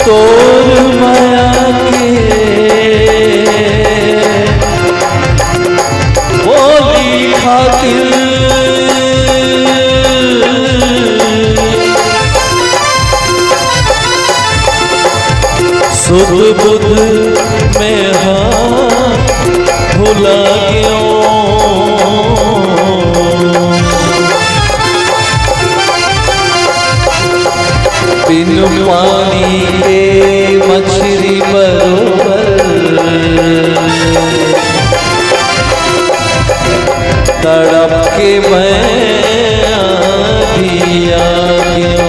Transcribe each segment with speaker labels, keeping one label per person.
Speaker 1: तोर माया के बोली खातिर सुध बुध में हाथ भुला गया बिन पानी के मछली बरोबर तड़प के मैं दिया गया।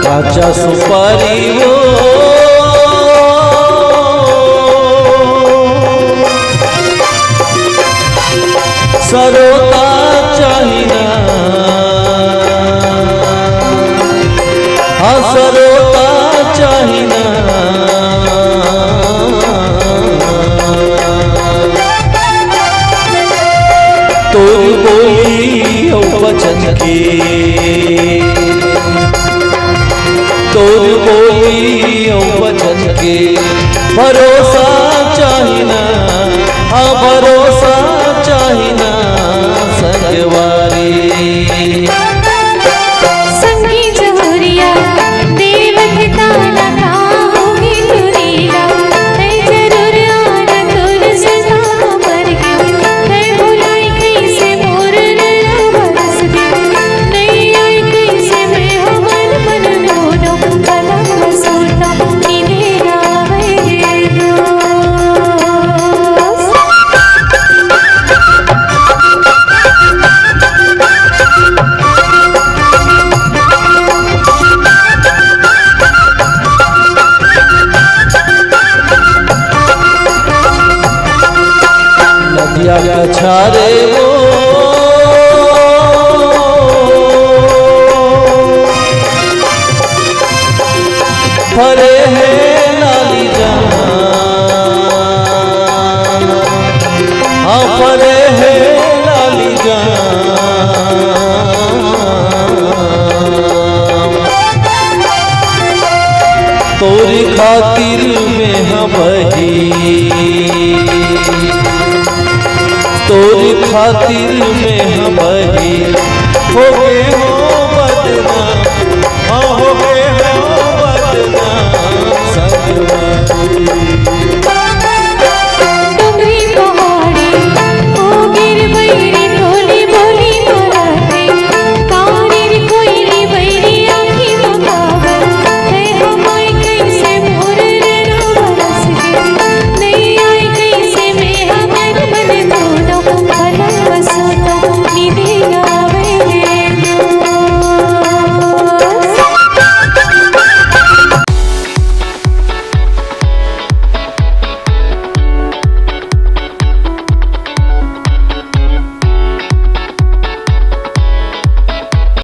Speaker 1: काचा सुपारी वो सरोता चाहिना, हाँ सरोता चाहिना। तोरी बोली वचन के तोर बोली वचन के भरोसा चाहिना, हाँ भरोसा चाहिना संगवारी।
Speaker 2: संगी जहुरिया देवत ताना होगी तुरीला है जरूर आना तुर सदा मर गया है भुलाई कैसे मोर नैना बरस गया नहीं आई कैसे मैं हमन मन मोनो कलम सोता नींदे आवे
Speaker 1: नदिया कछारे वो फरे है लाली जान, हाँ फरे है लाली जान। तोरी खातिर में हम ही तोरी खातिर